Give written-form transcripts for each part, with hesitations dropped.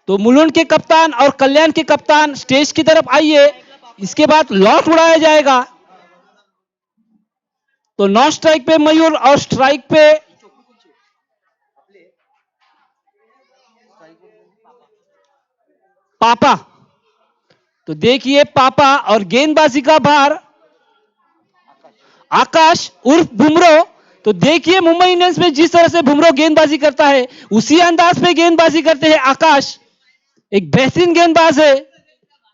तो मुलुंड के कप्तान और कल्याण के कप्तान स्टेज की तरफ आइए। इसके बाद लॉट उड़ाया जाएगा। तो नॉन स्ट्राइक पे मयूर और स्ट्राइक पे पापा। तो देखिए पापा और गेंदबाजी का भार आकाश उर्फ बुमरो। तो देखिए मुंबई इंडियंस में जिस तरह से बुमरो गेंदबाजी करता है उसी अंदाज में गेंदबाजी करते हैं आकाश। एक बेहतरीन गेंदबाज है।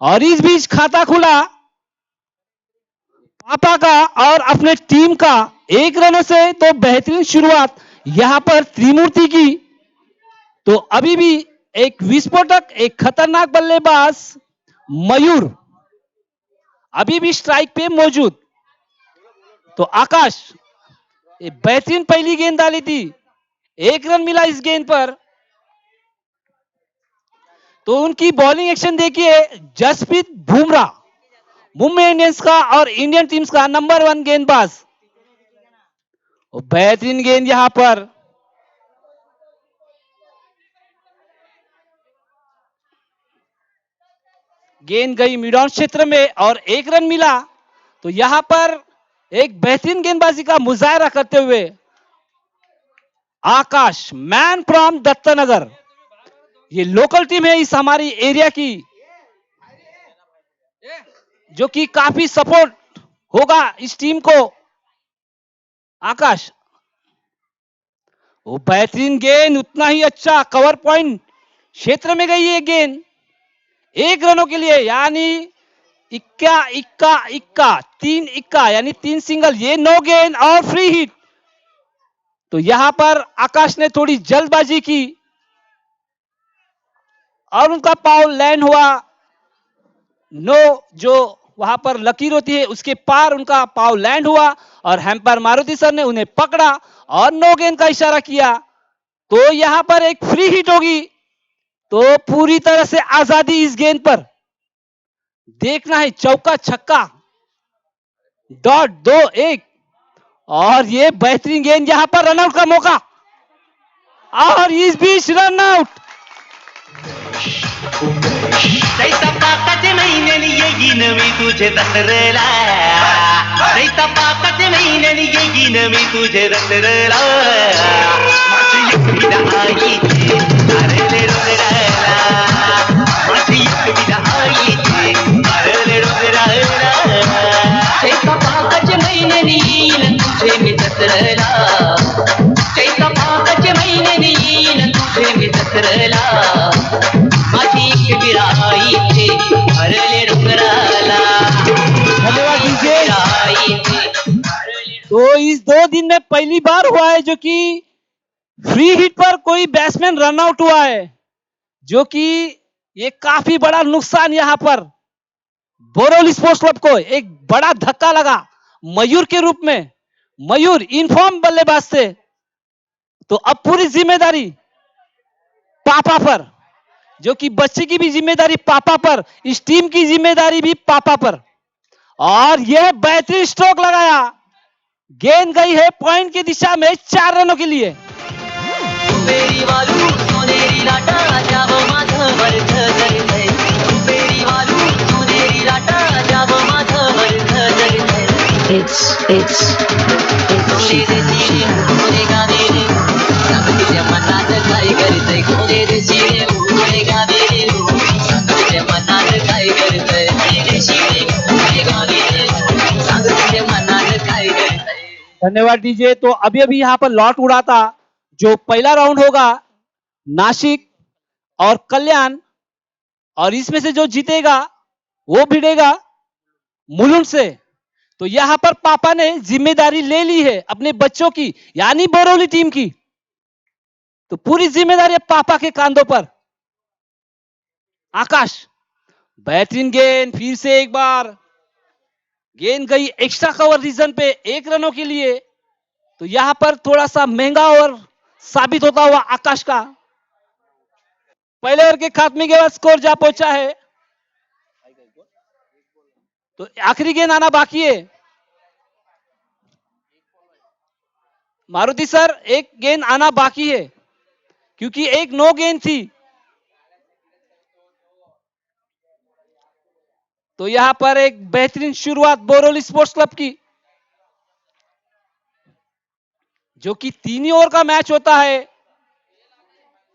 और इस बीच खाता खुला पापा का और अपने टीम का। 1 रन से तो बेहतरीन शुरुआत यहां पर त्रिमूर्ति की। तो अभी भी एक विस्फोटक एक खतरनाक बल्लेबाज मयूर अभी भी स्ट्राइक पे मौजूद। तो आकाश बेहतरीन पहली गेंद डाली थी। 1 रन मिला इस गेंद पर। तो उनकी बॉलिंग एक्शन देखिए। जसप्रीत बुमराह मुंबई इंडियंस का और इंडियन टीम्स का नंबर 1 गेंदबाज। बेहतरीन गेंद यहां पर। गेंद गई मिड ऑन क्षेत्र में और 1 रन मिला। तो यहां पर एक बेहतरीन गेंदबाजी का मुजाहरा करते हुए आकाश मैन फ्रॉम दत्तनगर। ये लोकल टीम है इस हमारी एरिया की जो कि काफी सपोर्ट होगा इस टीम को। आकाश वो बेहतरीन गेंद उतना ही अच्छा कवर पॉइंट क्षेत्र में गई ये गेंद 1 रनों के लिए। यानी इक्का इक्का इक्का 3 इक्का यानी 3 सिंगल। ये 9 गेंद और फ्री हिट। तो यहां पर आकाश ने थोड़ी जल्दबाजी की और उनका पाव लैंड हुआ। नो जो वहां पर लकीर होती है उसके पार उनका पाव लैंड हुआ और हैम्पर मारुति सर ने उन्हें पकड़ा और 9 गेंद का इशारा किया। तो यहां पर एक फ्री हिट होगी। तो पूरी तरह से आजादी इस गेंद पर देखना है। चौका छक्का डॉट 2-1 और ये बेहतरीन गेंद यहां पर रनआउट का मौका और इस बीच रनआउट। पाकाचे महिन्याने येईन मी तुझे दसरला चैता पाकाचे महिन्याने येईन मी तुझे दसरला माझी एकविधा आईचे आरले डोंगराला माझी एकविधा आईचे आरले डोंगराला चैता पाकाचे महिन्याने येईन तुझे मी दसरला चैता पाकाचे महिन्याने येईन तुझे मी दसरला धन्यवाद दीजिए। तो इस 2 दिन में पहली बार हुआ है जो कि फ्री हिट पर कोई बैट्समैन रन आउट हुआ है जो कि ये काफी बड़ा नुकसान यहां पर बोरोली स्पोर्ट्स क्लब को एक बड़ा धक्का लगा मयूर के रूप में। मयूर इनफॉर्म बल्लेबाज थे। तो अब पूरी जिम्मेदारी पापा पर जो कि बच्चे की भी जिम्मेदारी पापा पर इस टीम की जिम्मेदारी भी पापा पर। और यह बेहतरीन स्ट्रोक लगाया। गेंद गई है पॉइंट की दिशा में 4 रनों के लिए। धन्यवाद दीजिए। तो अभी अभी यहां पर लॉट उड़ा था। जो पहला राउंड होगा नासिक और कल्याण और इसमें से जो जीतेगा वो भिड़ेगा मुलुंड से। तो यहां पर पापा ने जिम्मेदारी ले ली है अपने बच्चों की यानी बोरोली टीम की। तो पूरी जिम्मेदारी है पापा के कांधों पर। आकाश बेहतरीन गेंद फिर से एक बार। गेंद गई एक्स्ट्रा कवर रीजन पे 1 रनों के लिए। तो यहां पर थोड़ा सा महंगा ओवर साबित होता हुआ आकाश का पहले ओवर के खात्मे के बाद स्कोर जा पहुंचा है। तो आखिरी गेंद आना बाकी है। मारुति सर एक गेंद आना बाकी है क्योंकि एक 9 गेंद थी। तो यहां पर एक बेहतरीन शुरुआत बोरोली स्पोर्ट्स क्लब की, जो कि 3 ही ओवर का मैच होता है,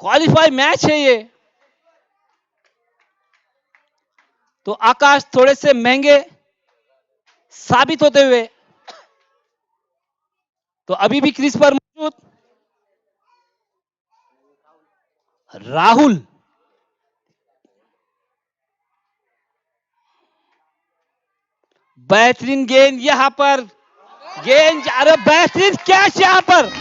क्वालिफाई मैच है ये। तो आकाश थोड़े से महंगे साबित होते हुए तो अभी भी क्रीज पर मौजूद राहुल। बेहतरीन गेंद यहां पर, गेंद, अरे बेहतरीन कैच यहां पर।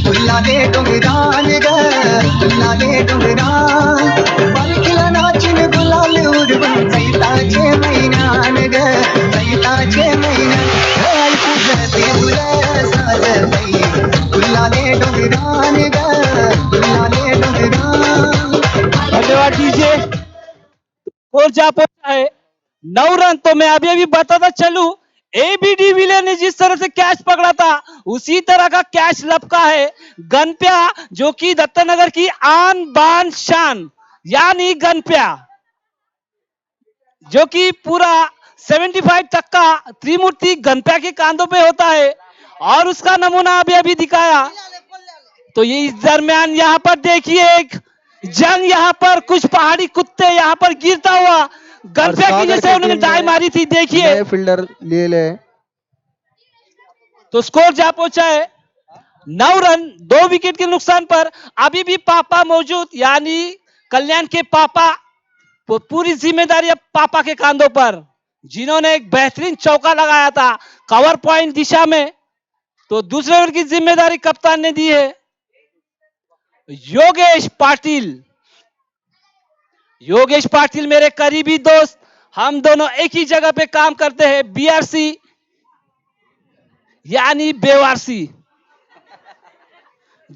फुल्लाने डोंगरान ग फुल्लाने डोंगरान पालखीला नाचिन गुलाल उडवून चैताचे महिन्यान ग चैताचे महिन्यान ऐकू ते फुलं साजतई फुल्लाने डोंगरान ग फुल्लाने डोंगरान। धन्यवाद डीजे। और जा पहुंचा है 9 रन। तो मैं अभी अभी बताता चलूं, एबी डिविलियर ने जिस तरह से कैच पकड़ा था उसी तरह का कैच लपका है गनप्या, जो कि दत्तनगर की आन बान शान, यानी गनप्या, जो कि पूरा 75 तक का त्रिमूर्ति गनप्या के कांधों पे होता है और उसका नमूना अभी अभी दिखाया। तो ये इस दरमियान यहां पर देखिए एक जंग, यहां पर कुछ पहाड़ी कुत्ते यहां पर गिरता हुआ गनप्या की जैसे उन्होंने डाई मारी थी, देखिए। फील्डर लिए तो स्कोर जा पहुंचा है 9 रन 2 विकेट के नुकसान पर। अभी भी पापा मौजूद, यानी कल्याण के पापा, वो पूरी जिम्मेदारी अब पापा के कांधों पर, जिन्होंने एक बेहतरीन चौका लगाया था कवर पॉइंट दिशा में। तो दूसरे ओवर की जिम्मेदारी कप्तान ने दी है योगेश पाटिल। योगेश पाटिल मेरे करीबी दोस्त, हम दोनों एक ही जगह पे काम करते हैं, बीआरसी यानी बेवारसी,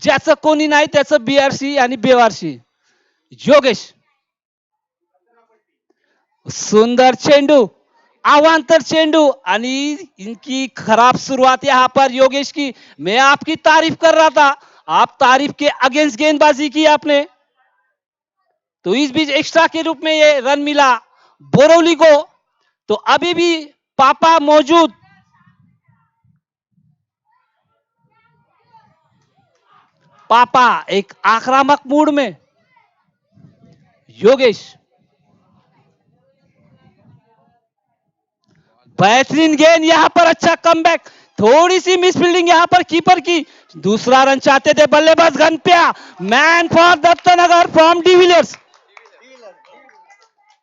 ज्याचं कोणी नाही त्याचं बीआरसी यानी बेवारसी। योगेश, सुंदर चेंडू, अवांतर चेंडू, आणि इनकी खराब शुरुआत यहां पर योगेश की। मैं आपकी तारीफ कर रहा था, आप तारीफ के अगेंस्ट गेंदबाजी की आपने। तो इस बीच एक्स्ट्रा के रूप में ये रन मिला बोरौली को। तो अभी भी पापा मौजूद, पापा एक आक्रामक मूड में। योगेश, बेहतरीन गेंद यहां पर, अच्छा कमबैक, थोड़ी सी मिसफील्डिंग यहां पर कीपर की। दूसरा रन चाहते थे बल्लेबाज गनप्या, man for Dattanagar from de Villiers.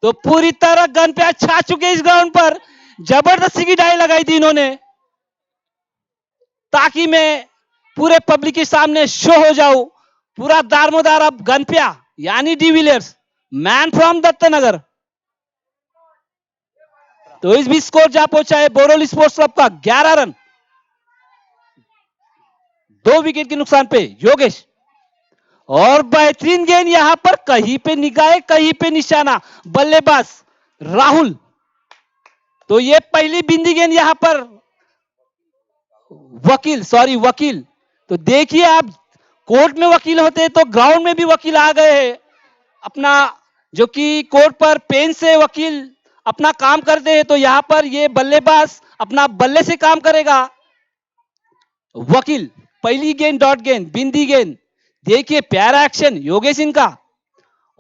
तो पूरी तरह गनप्या छा चुके इस ग्राउंड पर, जबरदस्ती की डाई लगाई थी इन्होंने ताकि मैं पूरे पब्लिक के सामने शो हो जाऊं। पूरा दारमोदार अब गनप्या यानी डिविलियर्स, मैन फ्रॉम दत्तनगर। तो इस भी स्कोर जा पहुंचा है बोरोली स्पोर्ट्स क्लब का 11 रन 2 विकेट के नुकसान पे योगेश। और बेहतरीन गेंद यहां पर, कहीं पे निगाह कहीं पे निशाना, बल्लेबाज राहुल। तो ये पहली बिंदी गेंद यहां पर वकील। तो देखिए आप, कोर्ट में वकील होते हैं तो ग्राउंड में भी वकील आ गए हैं अपना, जो कि कोर्ट पर पेन से वकील अपना काम करते हैं। तो यहां पर ये बल्लेबाज अपना बल्ले से काम करेगा। वकील, पहली गेंद डॉट गेंद, बिंदी गेंद, देखिए प्यारा एक्शन योगेश इनका।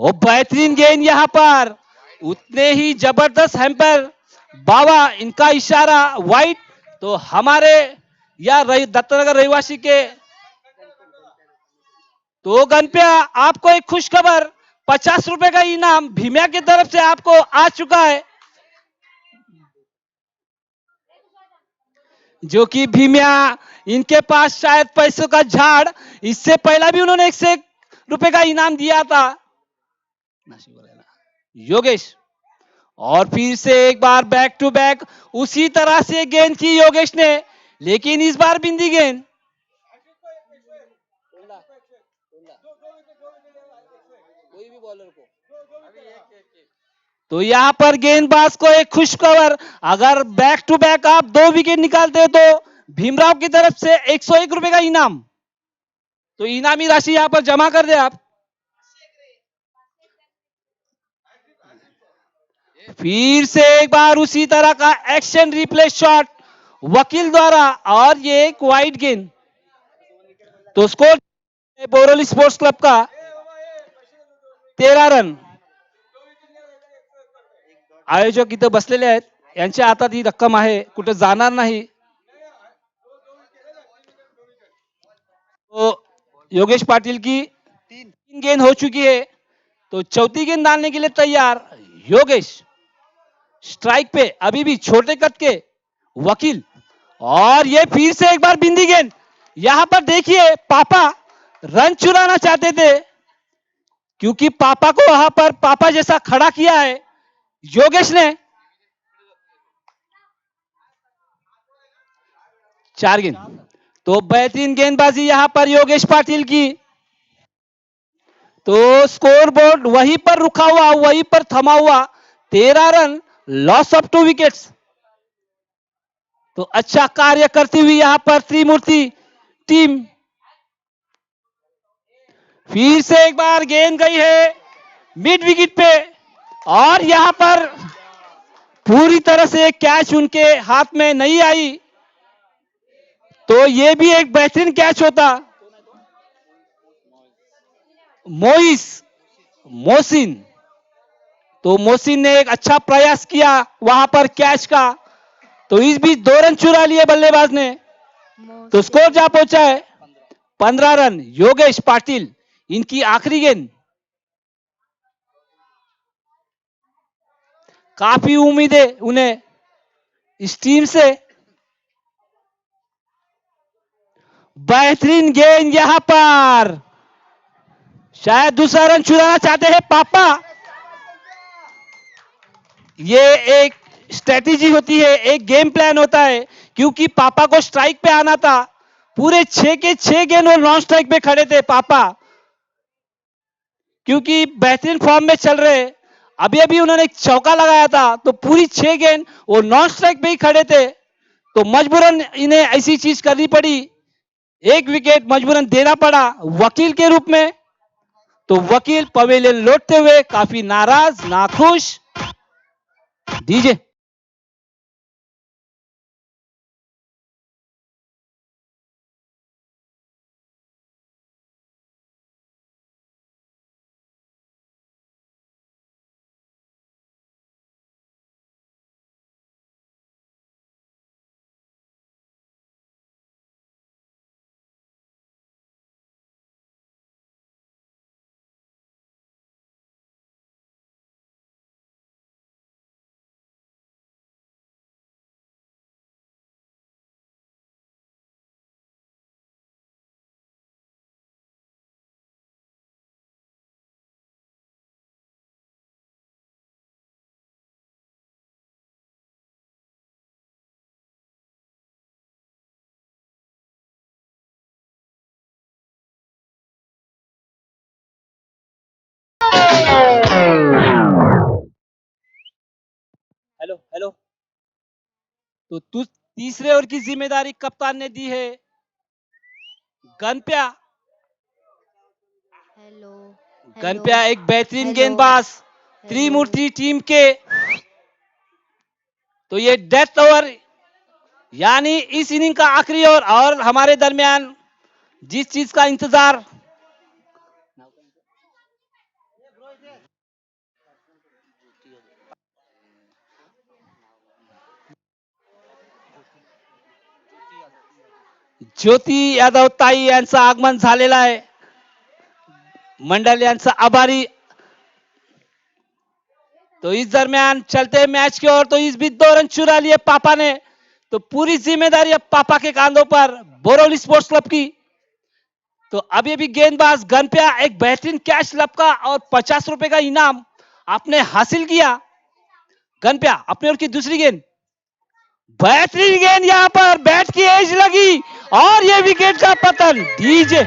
और बेहतरीन गेंद यहां पर, उतने ही जबरदस्त हैम्पर बाबा, इनका इशारा वाइट। तो हमारे या दत्तनगर रहिवासी के, तो गनप्या आपको एक खुशखबर, 50 रुपए का इनाम भीमिया की तरफ से आपको आ चुका है, जो कि भीमिया, इनके पास शायद पैसों का झाड़, इससे पहला भी उन्होंने 101 रुपए का इनाम दिया था योगेश। और फिर से एक बार बैक टू बैक उसी तरह से गेंद की योगेश ने, लेकिन इस बार बिंदी गेंद। कोई भी बॉलर को, तो यहाँ पर गेंदबाज को एक खुश खबर, अगर बैक टू बैक आप 2 विकेट निकालते हो तो भीमराव की तरफ से 101 रुपए का इनाम। तो इनामी राशि यहाँ पर जमा कर दे आप। फिर से एक बार उसी तरह का एक्शन रिप्ले शॉट वकील द्वारा, और ये एक वाइड गेंद। तो स्कोर बोरोली स्पोर्ट्स क्लब का 13 रन। आयोजक इथं बसलेले आहेत, यांच्या हातात ही रक्कम आहे, कुठे जाणार नाही। तो योगेश पाटिल की 3 गेंद हो चुकी है, तो चौथी गेंद डालने के लिए तैयार योगेश। स्ट्राइक पे अभी भी छोटे कद के वकील, और ये फिर से एक बार बिंदी गेंद। यहां पर देखिए पापा रन चुराना चाहते थे, क्योंकि पापा को वहां पर पापा जैसा खड़ा किया है योगेश ने। 4 गेंद, तो बेहतरीन गेंदबाजी यहां पर योगेश पाटिल की। तो स्कोर बोर्ड वहीं पर रुका हुआ, वहीं पर थमा हुआ, 13 रन, लॉस ऑफ 2 विकेट्स। तो अच्छा कार्य करती हुई यहां पर त्रिमूर्ति टीम। फिर से एक बार गेंद गई है मिड विकेट पे, और यहां पर पूरी तरह से कैच उनके हाथ में नहीं आई, तो ये भी एक बेहतरीन कैच होता। मोहसिन, तो मोहसिन ने एक अच्छा प्रयास किया वहां पर कैच का, तो इस बीच 2 रन चुरा लिए बल्लेबाज ने। तो स्कोर जा पहुंचा है 15 रन। योगेश पाटिल, इनकी आखिरी गेंद। काफी उम्मीद है उन्हें इस टीम से। बेहतरीन गेंद यहां पर, शायद दूसरा रन चुराना चाहते हैं पापा। ये एक स्ट्रेटेजी होती है, एक गेम प्लान होता है, क्योंकि पापा को स्ट्राइक पे आना था। पूरे 6 के 6 गेंद और नॉन स्ट्राइक पे खड़े थे पापा, क्योंकि बेहतरीन फॉर्म में चल रहे। अभी अभी उन्होंने एक चौका लगाया था, तो पूरी 6 गेंद वो नॉन स्ट्राइक पे ही खड़े थे, तो मजबूरन इन्हें ऐसी चीज करनी पड़ी, 1 विकेट मजबूरन देना पड़ा वकील के रूप में। तो वकील पवेलियन लौटते हुए काफी नाराज, नाखुश। दीजिए। Hello hello. तो तीसरे ओवर की जिम्मेदारी कप्तान ने दी है गनप्या। गनप्या एक बेहतरीन गेंदबाज त्रिमूर्ति टीम के। तो ये डेथ ओवर, यानी इस इनिंग का आखिरी ओवर, और हमारे दरमियान जिस चीज का इंतजार ज्योती यादव ताई यांचं आगमन झालेलं आहे, मंडल यांचा आभारी। तो इस दरमियान चलते मैच की ओर, तो इस बीच 2 रन चुरा लिए पापा ने। तो पूरी जिम्मेदारी अब पापा के कांधों पर, बोरोली स्पोर्ट्स क्लब की। तो अभी अभी गेंदबाज गनप्या एक बेहतरीन कैच लपका, और 50 रुपए का इनाम आपने हासिल किया। गनप्या अपने ओर की दूसरी गेंद, बेहतरीन गेंद, यहां पर बैट की एज लगी, और ये विकेट का पतन। डीजे।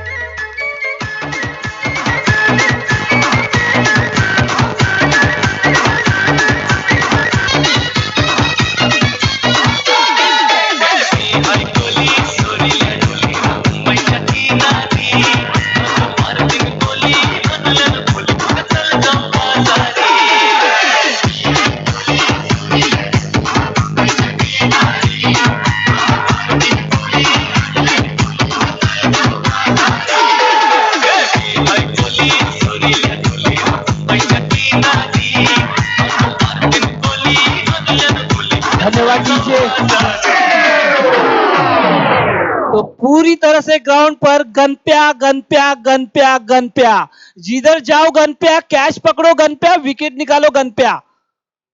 पूरी तरह से ग्राउंड पर गनप्या गनप्या गनप्या गनप्या, जिधर जाओ गनप्या, कैच पकड़ो गनप्या, विकेट निकालो गनप्या।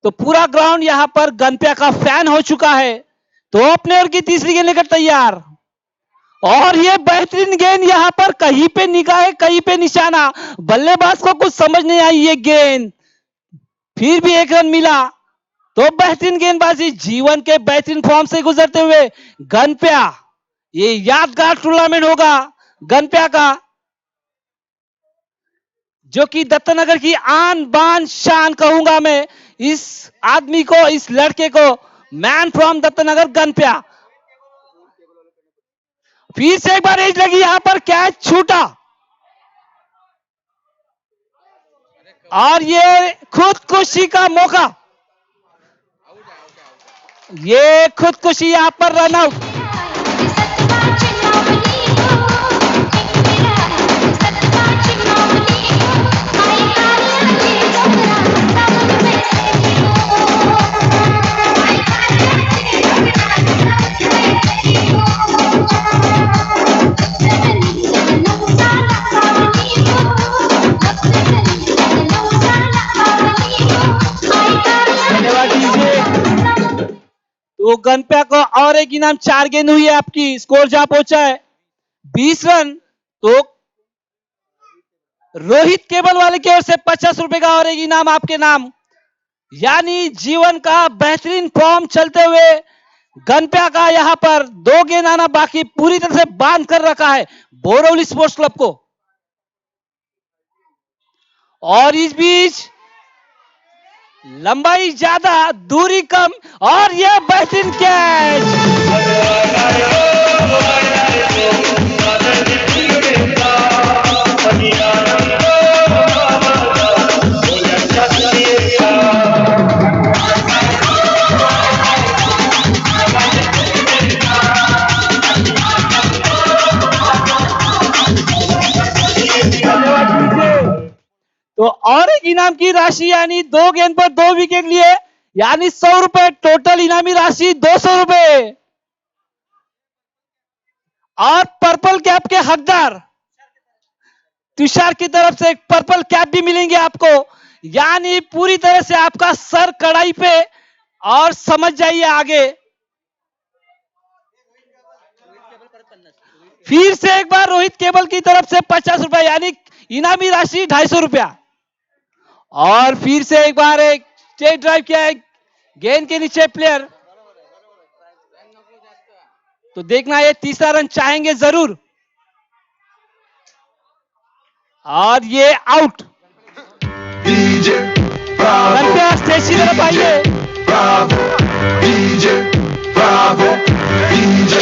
तो पूरा ग्राउंड यहाँ पर गनप्या का फैन हो चुका है। तो अपने ओर की तीसरी गेंद लेकर तैयार, और ये बेहतरीन गेंद यहाँ पर कहीं पे निगाह है कहीं पे निशाना, बल्लेबाज को कुछ समझ नहीं आई ये गेंद, फिर भी एक रन मिला। तो बेहतरीन गेंदबाजी, जीवन के बेहतरीन फॉर्म से गुजरते हुए गनप्या, ये यादगार टूर्नामेंट होगा गनप्या का, जो कि दत्तनगर की आन बान शान कहूंगा मैं इस आदमी को, इस लड़के को, मैन फ्रॉम दत्तनगर गनप्या। फिर से एक बार एज लगी, यहां पर कैच छूटा, और ये खुदकुशी का मौका, ये खुदकुशी यहां पर रन आउट। तो गनप्या को और एक इनाम, 4 गेंद हुई है आपकी, स्कोर जहां पहुंचा है 20 रन। तो रोहित केबल वाले की ओर से 50 रुपए का और एक इनाम आपके नाम, यानी जीवन का बेहतरीन फॉर्म चलते हुए गनप्या का यहां पर 2 गेंद आना बाकी, पूरी तरह से बांध कर रखा है बोरौली स्पोर्ट्स क्लब को। और इस बीच लंबाई ज्यादा दूरी कम, और यह बेहतरीन कैच, तो और एक इनाम की राशि, यानी 2 गेंद पर 2 विकेट लिए, यानी 100 रुपए टोटल इनामी राशि 200 रुपए। और पर्पल कैप के हकदार तुषार की तरफ से एक पर्पल कैप भी मिलेंगे आपको, यानी पूरी तरह से आपका सर कड़ाई पे, और समझ जाइए आगे। फिर से एक बार रोहित केबल की तरफ से 50 रुपए, यानी इनामी राशि 250 रुपया। और फिर से एक बार एक स्ट्रेट ड्राइव किया है गेंद के नीचे प्लेयर, तो देखना ये तीसरा रन चाहेंगे जरूर, और ये आउट। DJ Bravo, गनप्या स्टेज की तरफ आइए। Bravo, DJ Bravo, DJ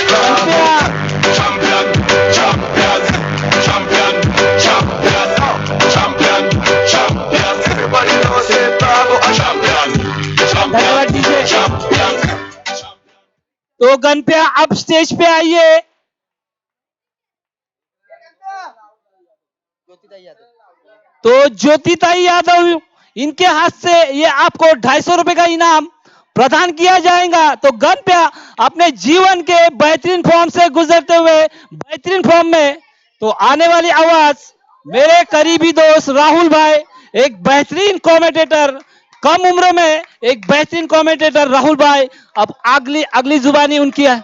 Bravo. गनप्या Champion, champion, champion, champion, champion, champion. Everybody knows it, Bravo, a champion, धन्यवाद champion, डीजे। champion. तो गनप्या अब स्टेज पे आइए। तो ज्योतिताई यादव, इनके हाथ से ये आपको 250 रुपए का इनाम प्रदान किया जाएगा। तो गनप्या अपने जीवन के बेहतरीन फॉर्म से गुजरते हुए बेहतरीन फॉर्म में, तो आने वाली आवाज मेरे करीबी दोस्त राहुल भाई, एक बेहतरीन कमेंटेटर, कम उम्र में एक बेहतरीन कमेंटेटर राहुल भाई, अब अगली अगली जुबानी उनकी है।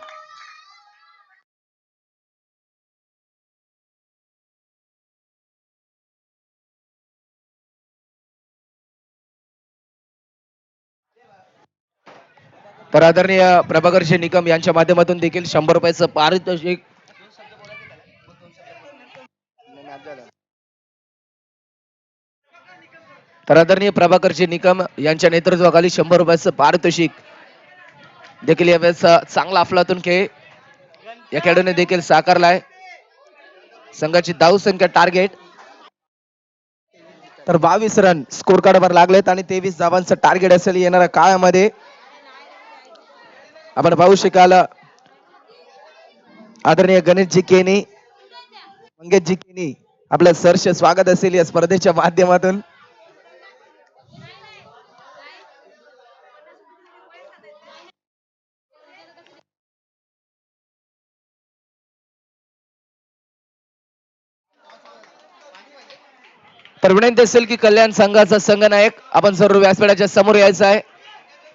तर आदरणीय प्रभाकरजी निकम यांच्या माध्यमातून देखील 100 रुपयाचं पारितोषिक तर आदरणीय प्रभाकरजी निकम यांच्या नेतृत्वाखाली 100 रुपयाचं पारितोषिक देखील यावेळेस चांगला अफलातून खेळ या खेळाडूने देखील साकारलाय। संघाची धाव संख्या टार्गेट तर 22 रन स्कोर कार्डवर लागलेत आणि 23 धावांचं टार्गेट असेल येणाऱ्या काळामध्ये। आपण पाहू शकाल आदरणीय गणेशजी केनी, मंगेशजी केनी, आपलं सहर्ष स्वागत असेल या स्पर्धेच्या माध्यमातून। तर विनंती असेल की कल्याण संघाचा संघनायक आपण सर्व व्यासपीठाच्या समोर यायचा आहे.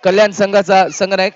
कल्याण संघाचा संघनायक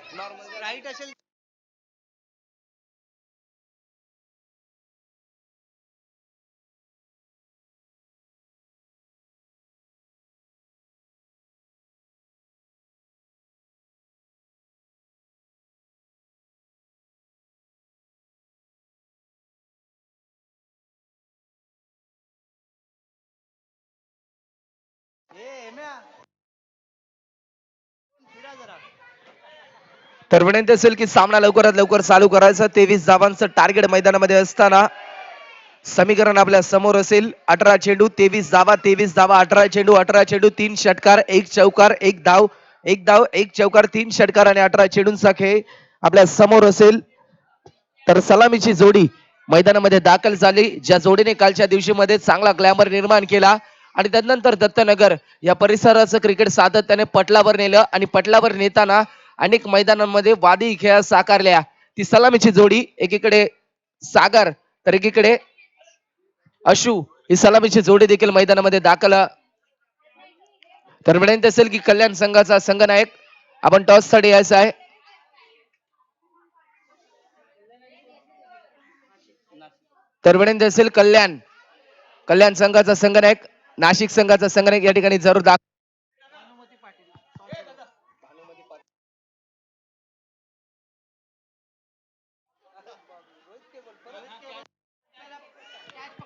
तर विनंती असेल की सामना लवकरात लवकर चालू करायचा. 23 धावांचं टार्गेट मैदानामध्ये असताना समीकरण आपल्या समोर असेल. 18 चेंडू 23 धावा, 23 धावा, 18 चेंडू 18 चेंडू, 3 षटकार 1 चौकार 1 धाव, 1 धाव 1 चौकार, 3 षटकार आणि 18 चेंडूंचा खेळ आपल्या समोर असेल. तर सलामीची जोडी मैदानामध्ये दाखल झाली, ज्या जोडीने कालच्या दिवशी मध्ये चांगला ग्लॅमर निर्माण केला आणि त्यानंतर दत्तनगर या परिसराचं क्रिकेट सातत्याने पटलावर नेलं आणि पटलावर नेताना अनेक मैदानांमध्ये वादी खेळ साकारल्या. ती सलामीची जोडी, एकीकडे सागर तर एकीकडे अशू, ही सलामीची जोडी देखील मैदानामध्ये दाखल. तर विनंती असेल की कल्याण संघाचा संघनायक आपण टॉस साठी यायचा आहे. तर विनंती असेल कल्याण संघाचा संघनायक, नाशिक संघाचा संघनायक या ठिकाणी जरूर दाखल.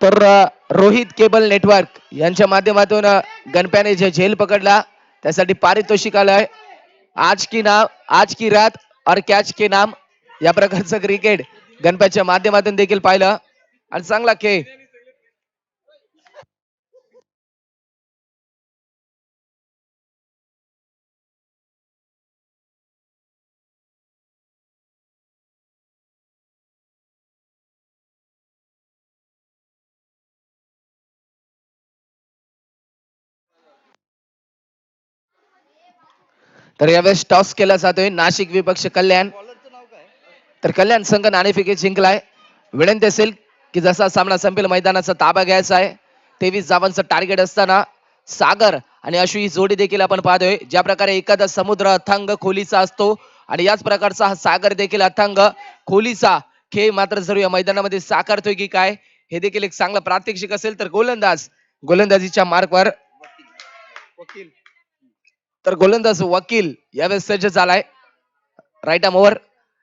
तर रोहित केबल नेटवर्क यांच्या माध्यमातून गणप्याने जे झेल पकडला त्यासाठी पारितोषिक आलंय. आज की रात और कॅच के नाम या प्रकारचं क्रिकेट गणप्याच्या माध्यमातून देखील पाहिलं आणि चांगला खेळ. तर यावेळेस टॉस केला जातोय नाशिक विपक्ष कल्याण. तर कल्याण संघ नाणेफेकी जिंकलाय. विनंती असेल की जसा सामना संपेल मैदानाचा ताबा घ्यायचा आहे. 23 धावांचं टार्गेट असताना सागर आणि अशू ही जोडी देखील आपण पाहतोय. ज्या प्रकारे एखादा समुद्र अथांग खोलीचा असतो आणि याच प्रकारचा हा सागर देखील अथांग खोलीचा खेळ मात्र जरूर या मैदानामध्ये साकारतोय की काय हे देखील एक चांगला प्रात्यक्षिक असेल. तर गोलंदाजीच्या मार्कवर तर गोलंदाज वकील यावेळेस सज्ज झालाय. राईट आर्म ओव्हर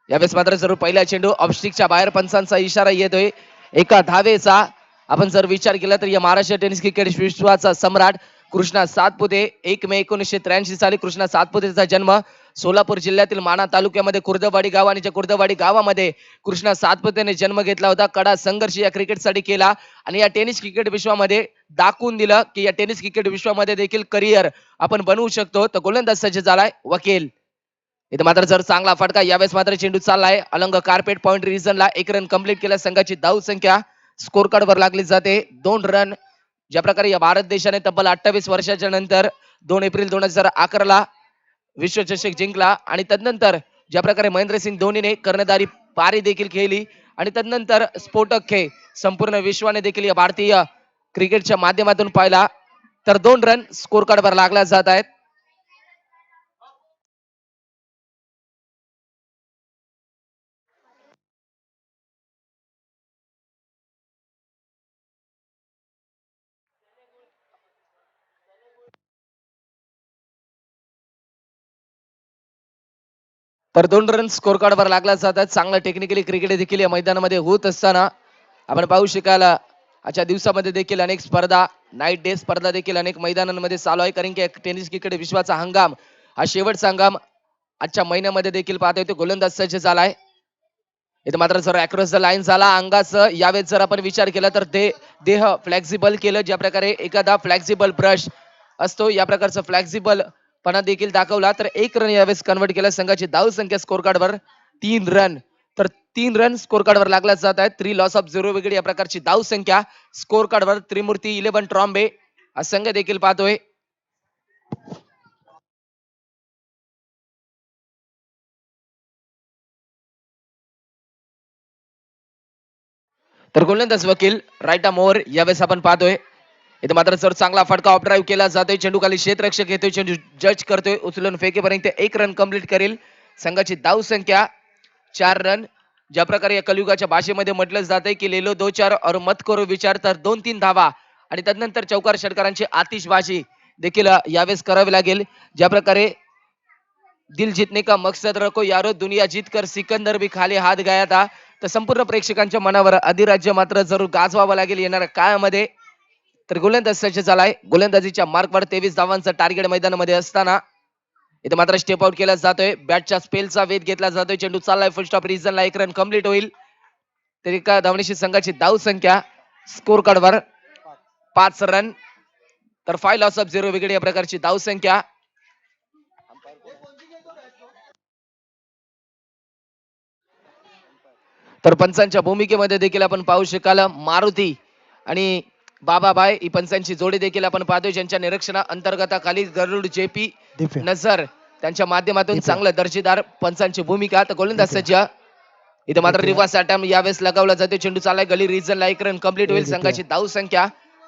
यावेळेस मात्र जरूर पहिला चेंडू ऑफस्टिकच्या बाहेर पंचांचा इशारा येतोय. एका धावेचा आपण जर विचार केला तर या महाराष्ट्र टेनिस क्रिकेट विश्वाचा सम्राट कृष्णा सातपुते 1 मे 1983 साली कृष्णा सातपुतेचा जन्म सोलापूर जिल्ह्यातील माणा तालुक्यामध्ये कुर्दवाडी गाव आणि त्या कुर्दवाडी गावामध्ये कृष्णा सातपुतेने जन्म घेतला होता. कडा संघर्ष या क्रिकेटसाठी केला आणि या टेनिस क्रिकेट विश्वामध्ये दाखवून दिलं की या टेनिस क्रिकेट विश्वामध्ये देखील करिअर आपण बनवू शकतो. तर गोलंदाज सज्ज झालाय वकील. इथे मात्र जर चांगला फटका यावेळेस मात्र चेंडू चाललाय अलंग कार्पेट पॉइंट रिजनला. 1 रन कंप्लीट केला. संघाची धाव संख्या स्कोर कार्ड वर लागली जाते 2 रन. ज्या प्रकारे या भारत देशाने तब्बल 28 वर्षाच्या नंतर 2 एप्रिल 2011 ला विश्वचषक जिंकला आणि तदनंतर ज्या प्रकारे महेंद्रसिंग धोनीने कर्णधारी पारी देखील खेळली आणि तदनंतर स्फोटक खेळ संपूर्ण विश्वाने देखील या भारतीय क्रिकेटच्या माध्यमातून पाहिला. तर 2 रन स्कोर कार्ड वर लागला जात आहेत. तर 2 रन स्कोर कार्ड वर लागला जातात. चांगलं टेक्निकली क्रिकेट देखील या मैदानामध्ये होत असताना आपण पाहू शकाल आजच्या दिवसामध्ये देखील अनेक स्पर्धा नाईट डे स्पर्धा देखील अनेक मैदानांमध्ये चालू आहे. कारण की टेनिस क्रिकेट विश्वाचा हंगाम हा शेवटचा हंगाम आजच्या महिन्यामध्ये देखील पाहतोय. तो गोलंदाज सज्ज झालाय. इथे मात्र जर अक्रॉस द लाईन झाला अंगाचं यावेळेस जर आपण विचार केला तर ते देह फ्लेक्झिबल केलं. ज्या प्रकारे एखादा फ्लेक्झिबल ब्रश असतो या प्रकारचं फ्लेक्झिबल पणा देखील दाखवला. तर 1 रन यावेळेस कन्वर्ट केला. संघाची धाव संख्या स्कोर कार्ड वर 3 रन. तर 3 रन स्कोर कार्ड वर लागला जात आहेत. 3 लॉस ऑफ 0 विकेट या प्रकारची धाव संख्या स्कोर कार्ड वर. त्रिमूर्ती 11 ट्रॉम्बे हा संघ देखील पाहतोय. तर गोलंदाज वकील राईट आर्म ओव्हर यावेळेस आपण पाहतोय. इथे मात्र जर चांगला फटका ऑफ ड्राईव्ह केला जातोय, चेंडू खाली क्षेत्ररक्षक येतोय, चेंडू जज करतोय, उचलून फेकेपर्यंत 1 रन कंप्लीट करेल. संघाची धाव संख्या 4 रन. ज्या प्रकारे या कलियुगाच्या भाषेमध्ये म्हटलं जातंय की लेलो 2-4 और मत करो विचार, तर 2-3 धावा आणि त्यानंतर चौकार षटकारांची आतिषबाजी देखील यावेळेस करावी लागेल. ज्या प्रकारे दिल जीतने का मकसद रखो यारो, दुनिया जीत कर सिकंदर भी खाली हात गया था, तर संपूर्ण प्रेक्षकांच्या मनावर अधिराज्य मात्र जरूर गाजवावं लागेल येणाऱ्या काळामध्ये. तर गोलंदाज सज्ज झालाय. गोलंदाजीच्या मार्कवर 23 धावांचं टार्गेट मैदानामध्ये असताना इथे मात्र स्टेप आउट केला जातोय. बॅटच्या स्पेलचा वेध घेतला जातोय. चेंडू चाललाय फुल स्टॉप, रिझनला 1 रन कंप्लीट होईल. तर एका धावणीशी संघाची धाव संख्या स्कोर कार्डवर 5 रन. तर 5 लॉस ऑफ 0 विकेट या प्रकारची धाव संख्या. तर पंचांच्या भूमिकेमध्ये देखील आपण पाहू शकाल मारुती आणि बाबाबाई ही पंचांची जोडी देखील आपण पाहतोय, ज्यांच्या निरीक्षणा अंतर्गताखाली गरुड जेपी नजर त्यांच्या माध्यमातून चांगलं दर्जेदार पंचांची भूमिका. तर गोलंदाज सज्ज इथे मात्र रिव्हर्स अटॅम्प्ट यावेळेस लगावला जातो. चेंडू चाललाय गली रिजनला 1 रन कंप्लीट होईल. संघाची धाव संख्या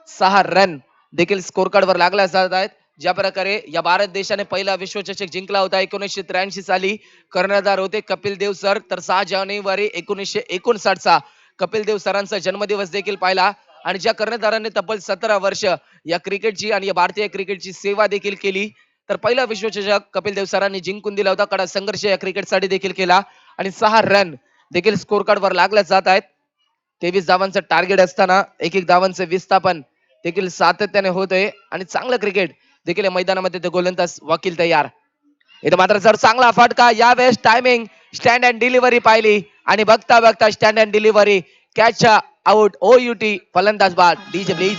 6 रन देखील स्कोर कार्ड वर लागला जात आहेत. ज्या प्रकारे या भारत देशाने पहिला विश्वचषक जिंकला होता 1983 साली, कर्णधार होते कपिल देव सर. तर 6 जानेवारी 1959 चा कपिल देव सरांचा जन्मदिवस देखील पाहिला आणि ज्या कर्णधाराने तब्बल 17 वर्ष या क्रिकेटची आणि या भारतीय क्रिकेटची सेवा देखील केली, तर पहिला विश्वचषक कपिल देव सरांनी जिंकून दिला होता. कडा संघर्ष या क्रिकेटसाठी देखील केला आणि 6 रन देखील स्कोर कार्ड वर लागल्या जात आहेत. 23 धावांचं टार्गेट असताना एक धावांचं विस्थापन देखील सातत्याने होतोय आणि चांगलं क्रिकेट देखील मैदानामध्ये ते गोलंदाज वकील तयार. इथे मात्र जर चांगला फटका यावेळेस टायमिंग स्टँड अँड डिलिव्हरी पाहिली आणि बघता बघता stand and delivery catch out OUT फलंदाज बाद. DJ please.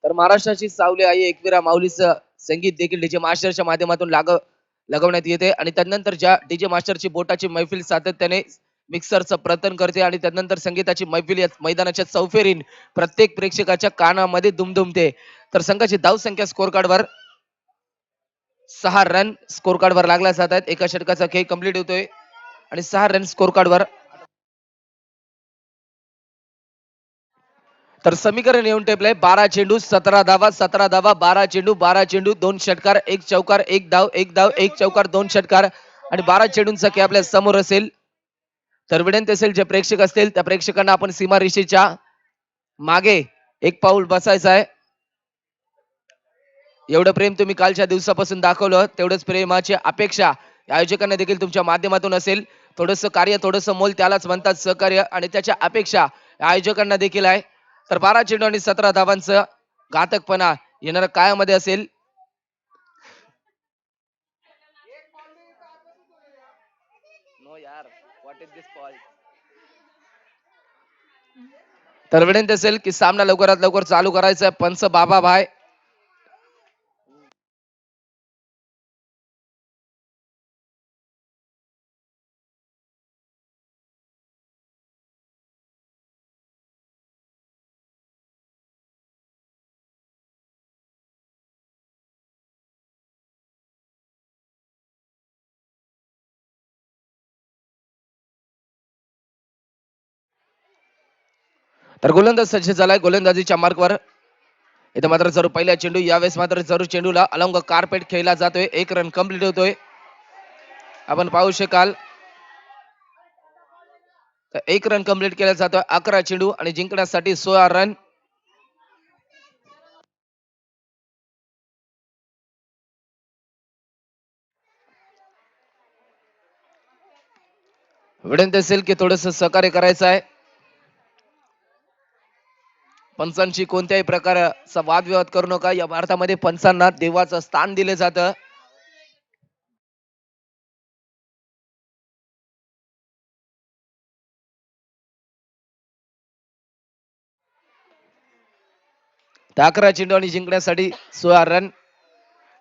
तर महाराष्ट्राची सावली आई एकविरा माऊलीचं संगीत देखील डीजे मास्टरच्या माध्यमातून लगवण्यात येते आणि त्यानंतर ज्या डीजे मास्टरची बोटाची मैफिल सातत्याने मिक्सरचं प्रतन करते आणि त्यानंतर संगीताची मैफिल या मैदानाच्या चौफेरीन प्रत्येक प्रेक्षकाच्या कानामध्ये दुमदुमते. तर संघाची धाव संख्या स्कोर कार्डवर 6 रन स्कोर कार्डवर लागला जात आहेत. एका षटकाचा खेळ कंप्लीट होतोय आणि 6 रन स्कोर कार्डवर. तर समीकरण येऊन टेपलंय 12 चेंडू 17 धावा 17 धावा 12 चेंडू 12 चेंडू 2 षटकार 1 चौकार 1 धाव 1 धाव 1 चौकार 2 षटकार आणि 12 चेंडूंचा खेळ आपल्या समोर असेल. तर विनंती असेल जे प्रेक्षक असतील त्या प्रेक्षकांना आपण सीमा रेषेच्या मागे एक पाऊल बसायचं आहे. एवढं प्रेम तुम्ही कालच्या दिवसापासून दाखवलं, तेवढंच प्रेमाची अपेक्षा आयोजकांना देखील तुमच्या माध्यमातून असेल. थोडंसं कार्य थोडंसं मोल त्यालाच म्हणतात सहकार्य आणि त्याच्या अपेक्षा आयोजकांना देखील आहे. तर 12 चेंडू आणि 17 धावांचं घातकपणा येणाऱ्या काळामध्ये असेल. तर विनंती असेल की सामना लवकरात लवकर चालू करायचा आहे. पंच बाबा भाई तर गोलंदाज सज्ज झालाय गोलंदाजीच्या मार्कवर. इथे मात्र जरूर पहिला चेंडू यावेळेस मात्र जरूर चेंडूला अलॉंग कार्पेट खेळला जातोय. 1 रन कंप्लीट होतोय. आपण पाहू शकाल 1 रन कंप्लीट केला जातोय. 11 चेंडू आणि जिंकण्यासाठी 16 रन. विनंती असेल की थोडस सहकार्य करायचं आहे. पंचांची कोणत्याही प्रकारचा वादविवाद करू नका. या भारतामध्ये पंचांना देवाचं स्थान दिले जातं. त्या 11 चेंडू आणि जिंकण्यासाठी 16 रन.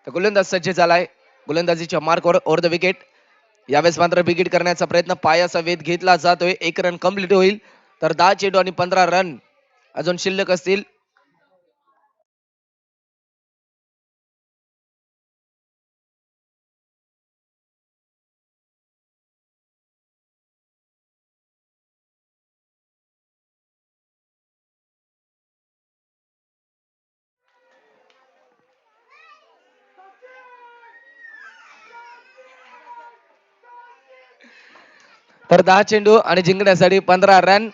तर गोलंदाज सज्ज झालाय. गोलंदाजीच्या मार्कवर ओव्हर द विकेट. यावेळेस मात्र विकेट करण्याचा प्रयत्न पायाचा वेध घेतला जातोय. 1 रन कंप्लीट होईल. तर 10 चेंडू आणि 15 रन अजून शिल्लक असतील. तर 10 चेंडू आणि जिंकण्यासाठी 15 रन.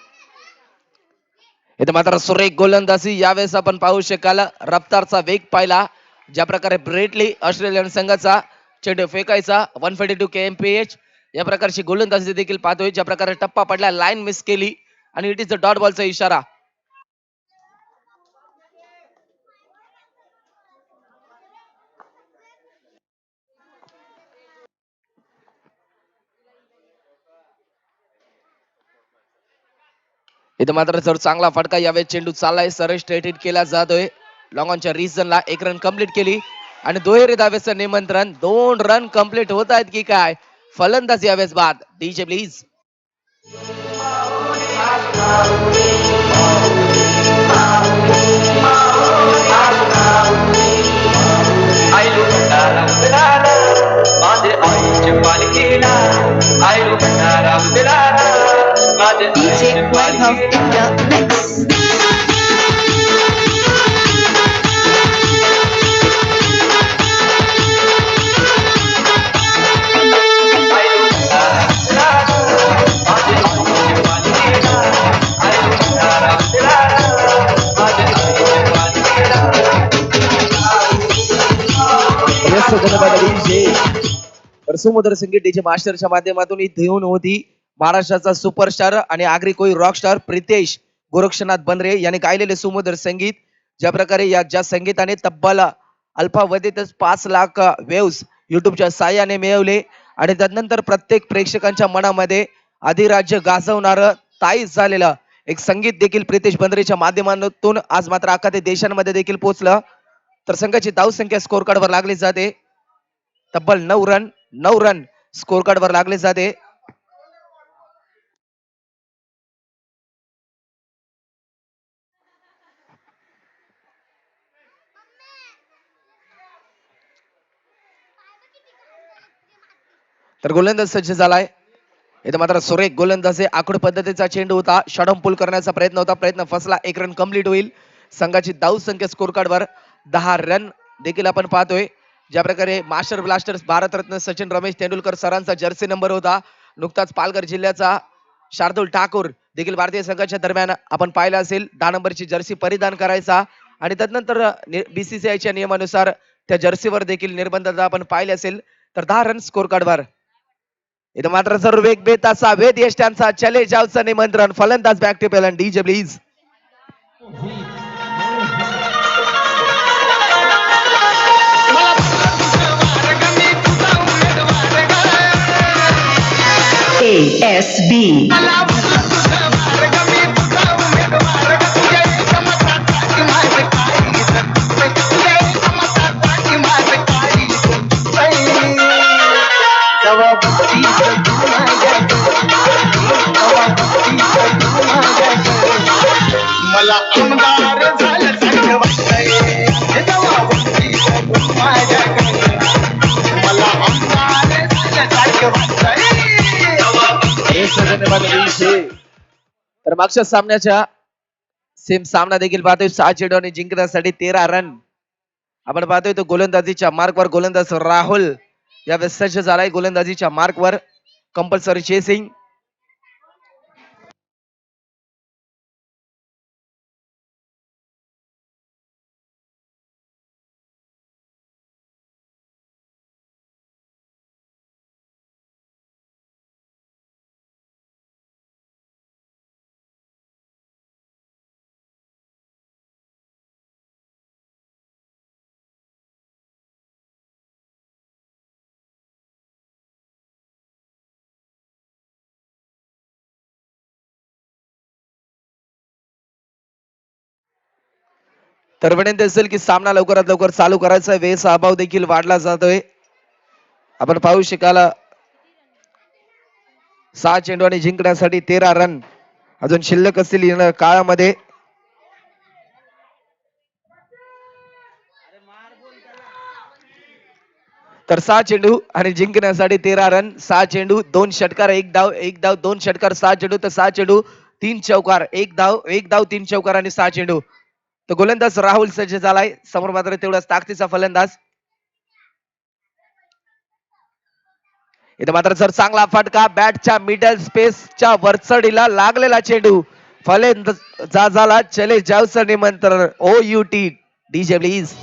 इथे मात्र सुरेख गोलंदाजी. यावेळेस आपण पाहू शकाल रफ्तारचा वेग पाहिला. ज्या प्रकारे ब्रेटली ऑस्ट्रेलियन संघाचा चेंडू फेकायचा 142 kmph या प्रकारची गोलंदाजी देखील पाहतोय. ज्या प्रकारे टप्पा पडला, लाईन मिस केली आणि इट इज अ डॉट बॉलचा इशारा. इथे मात्र जर चांगला फटका यावेळेस चेंडू चाललाय, सरळ स्ट्रेट हिट केला जातोय. लॉंग ऑनच्या रिजनला 1 रन कंप्लीट केली आणि दुहेरी धावेचं निमंत्रण. 2 रन कंप्लीट होत आहेत की काय? फलंदाज यावेळेस बाद. DJ please. आयलू भंडारा उदलाला माझे आईचे पालखीला. आयलू भंडारा उदलाला माझे DJ Lighthouse in the mix. तर सुमधुर संगीत डीजे मास्टरच्या माध्यमातून ही देऊन होती महाराष्ट्राचा सुपरस्टार आणि आगरी कोई रॉकस्टार प्रितेश गोरक्षनाथ बंद्रे यांनी गायलेले सुमधुर संगीत. ज्या प्रकारे ज्या संगीताने तब्बल अल्पावधीतच 5 लाख वेव्स युट्यूबच्या साहाय्याने मिळवले आणि त्यानंतर प्रत्येक प्रेक्षकांच्या मनामध्ये अधिराज्य गाजवणार ताईच झालेलं एक संगीत देखील प्रितेश बंद्रेच्या माध्यमातून आज मात्र अख्खा देशांमध्ये देखील पोहोचलं. तर संघाची धावसंख्या स्कोर कार्डवर लागली जाते. तब्बल 9 रन स्कोर कार्डवर लागले जाते. तर गोलंदाज सज्ज झालाय. इथे मात्र सुरेख गोलंदाजी. आखूड पद्धतीचा चेंडू होता. शॉर्ट पुल करण्याचा प्रयत्न होता. प्रयत्न फसला. 1 रन कंप्लीट होईल. संघाची धाव संख्या स्कोर कार्डवर 10 रन देखील आपण पाहतोय. ज्या प्रकारे मास्टर ब्लास्टर्स भारतरत्न सचिन रमेश तेंडुलकर सरांचा जर्सी नंबर होता. नुकताच पालघर जिल्ह्याचा शार्दुल ठाकूर देखील भारतीय संघाच्या दरम्यान आपण पाहिला असेल 10 नंबरची जर्सी परिधान करायचा आणि त्यानंतर बीसीसीआयच्या नियमानुसार त्या जर्सीवर देखील निर्बंध आपण पाहिले असेल. तर 10 रन स्कोर कार्डवर. इथं मात्र जर वेग बेताचा वेद यष्ट्यांचा चले जावचं निमंत्रण. फलंदाज back to pavilion. DJ please. ASB. मला आमदार झालं सारखं वाटतंय. मला आमदार झालं सारखं वाटतंय. तर मागच्या सामन्याच्या सेम सामना देखील पाहतोय. 6 चेंडू आणि जिंकण्यासाठी 13 रन आपण पाहतोय. तो गोलंदाजीच्या मार्कवर गोलंदाज राहुल यावेळेस सज्ज झालाय. गोलंदाजीच्या मार्कवर कंपल्सरी चेसिंग. तर विनंती असेल की सामना लवकरात लवकर चालू करायचा, वेळेचा अभाव देखील वाढला जातोय. आपण पाहू शकाल 6 चेंडू आणि जिंकण्यासाठी 13 रन अजून शिल्लक असतील या काळामध्ये. तर 6 चेंडू आणि जिंकण्यासाठी 13 रन, 6 चेंडू 2 षटकार, 1 धाव 1 धाव 2 षटकार, 6 चेंडू तर 6 चेंडू 3 चौकार, 1 धाव 3 चौकार आणि 6 चेंडू. तर गोलंदाज राहुल सज्ज झालाय, समोर मात्र तेवढाच ताकदीचा फलंदाज. इथे मात्र सर चांगला फटका, बॅटच्या मिडल स्पेसच्या वरचढीला लागलेला चेंडू, फलंदाजाला चले जावचं निमंत्रण. O U T DJ please.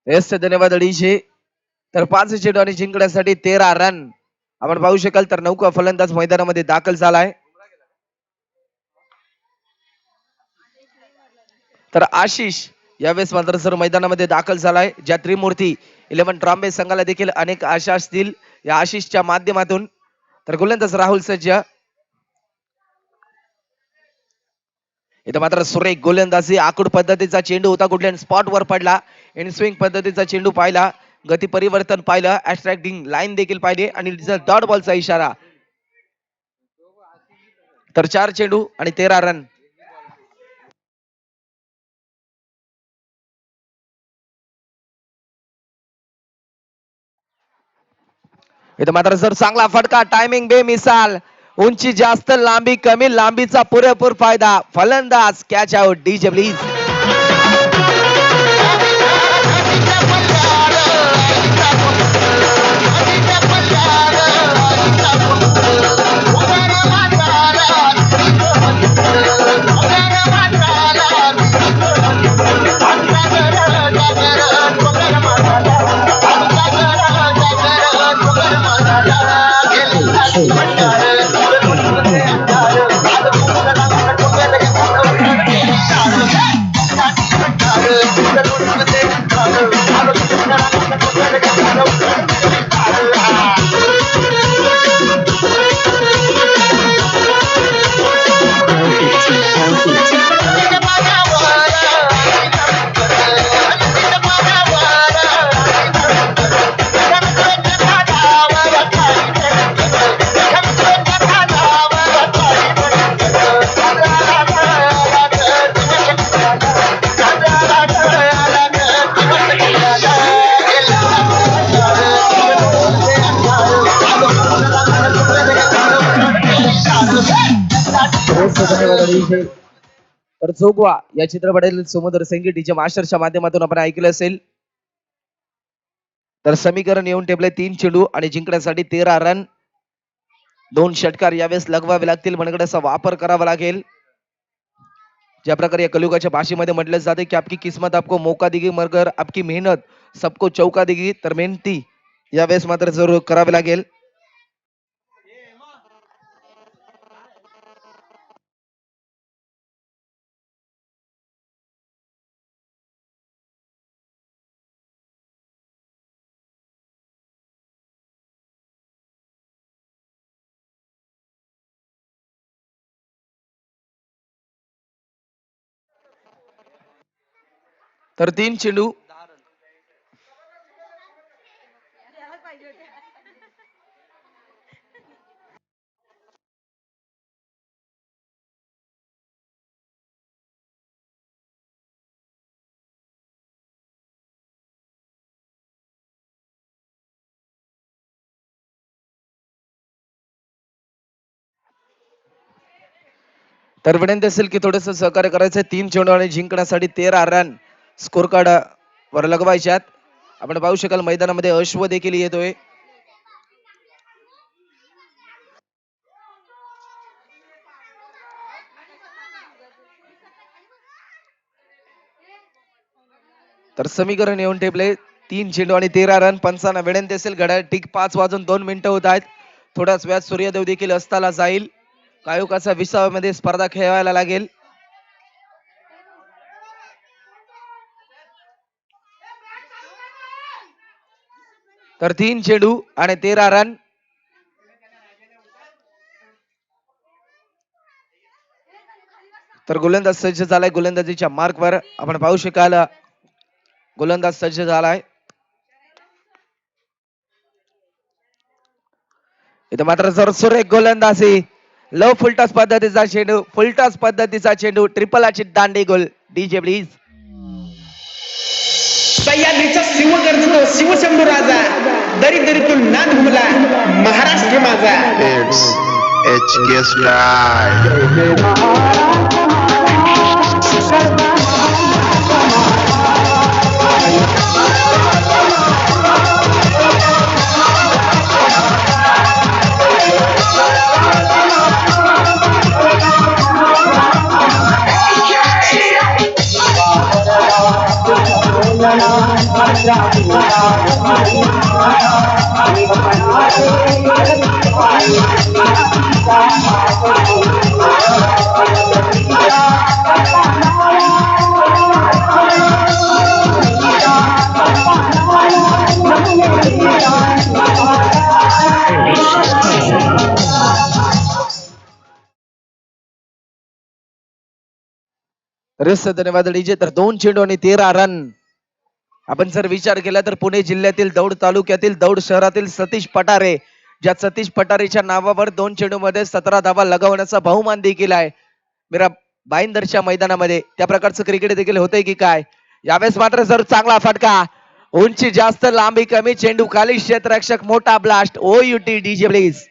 Yes धन्यवाद अडीचशे. तर 5 चेंडू आणि जिंकण्यासाठी 13 रन आपण पाहू शकाल. तर नौका फलंदाज मैदानामध्ये दाखल झालाय. तर आशिष यावेळेस मात्र सर मैदानामध्ये दाखल झालाय. ज्या त्रिमूर्ती 11 ट्रॉम्बे संघाला देखील अनेक आशा असतील या आशिषच्या माध्यमातून. तर गोलंदाज राहुल सज्ज. इथं मात्र सुरेख गोलंदाजी, आखूड पद्धतीचा चेंडू होता, कुठल्या स्पॉट वर पडला, इन स्विंग पद्धतीचा चेंडू पाहिला, गती परिवर्तन पाहिलं, अट्रॅक्टिंग लाईन देखील पाहिली आणि डॉट बॉलचा इशारा. तर 4 चेंडू आणि 13 रन. इथं मात्र सर चांगला फटका, टायमिंग बेमिसाल, उंची जास्त, लांबी कमी, लांबीचा पुरेपूर फायदा, फलंदाज कॅच आउट. DJ please. तर जोगवा या चित्रपटातील समुद्र संगीतीच्या मास्टरच्या माध्यमातून आपण ऐकलं असेल. तर समीकरण येऊन टेबले 3 चेंडू आणि जिंकण्यासाठी 13 रन, 2 षटकार यावेळेस लगवावे लागतील, मनगडाचा वापर करावा लागेल. ज्या प्रकारे या कलियुगाच्या भाषेमध्ये म्हटलं जाते की आपकी किस्मत आपको मौका देगी मगर आपकी मेहनत सबको चौका देगी. तर मेहनती यावेळेस मात्र जरूर करावे लागेल. तर 3 चेंडू तर विनंती असेल की थोडस सहकार्य करायचं. 3 चेंडू आणि जिंकण्यासाठी 13 रन स्कोर कार्ड वर लगवायच्यात. आपण पाहू शकाल मैदानामध्ये अश्व देखील येतोय. तर समीकरण येऊन ठेपले 3 चेंडू आणि 13 रन. पंचांना विनंती असेल घड्याळ ठीक 5:02 होत आहेत. थोड्याच वेळात सूर्यदेव देखील अस्ताला जाईल. कायुकाचा 20व्या मध्ये स्पर्धा खेळवायला लागेल. तर 3 चेंडू आणि 13 रन. तर गोलंदाज सज्ज झालाय. गोलंदाजीच्या मार्कवर आपण पाहू शकाल गोलंदाज सज्ज झालाय. इथे मात्र सुरेख गोलंदाजी. लो फुलटॉस पद्धतीचा चेंडू. फुलटॉस पद्धतीचा चेंडू. ट्रिपलाची दांडी गोल. DJ please. सह्याद्रीचा शिव गर्जतो शिवशंभू राजा. दरी दरीतून नाद घुमला महाराष्ट्र माझा. It's HK Style. धन्यवाद डीजे. तर 2 चेंडू आणि 13 रन. आपण जर विचार केला तर पुणे जिल्ह्यातील दौंड तालुक्यातील दौंड शहरातील सतीश पटारे, ज्या सतीश पटारेच्या नावावर 2 चेंडू मध्ये 17 धावा लगावण्याचा बहुमान देखील आहे मीरा भाईंदरच्या मैदानामध्ये. त्या प्रकारचं क्रिकेट देखील होतंय की काय. यावेळेस मात्र जर चांगला फटका. उंची जास्त लांबी कमी. चेंडू खाली क्षेत्ररक्षक मोठा ब्लास्ट. OUT DJ please.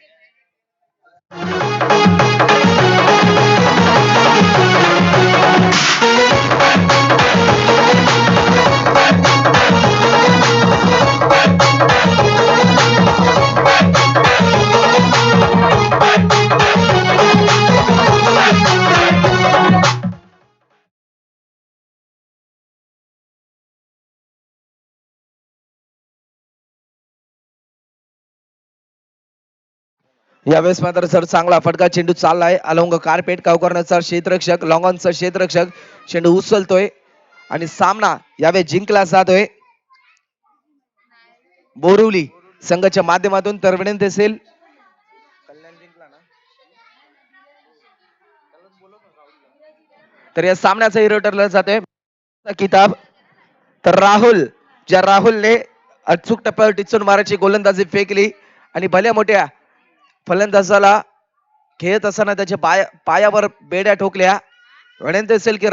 यावेळेस मात्र सर चांगला फटका. चेंडू चाललाय अलंग कार्पेट. कावकरणाचा क्षेत्ररक्षक लॉंगॉनचा क्षेत्ररक्षक चेंडू उचलतोय आणि सामना यावेळेस जिंकला जातोय बोरिवली संघाच्या माध्यमातून. तर विनंती असेल तर या सामन्याचा हिरो ठरला जातोय किताब. तर राहुल, ज्या राहुलने अचूक टप्प्यावर टिचून मारायची गोलंदाजी फेकली आणि भल्या मोठ्या फलंदाजाला खेळत असताना त्याच्या पायावर बेड्या ठोकल्या. विनंती असेल की राहुल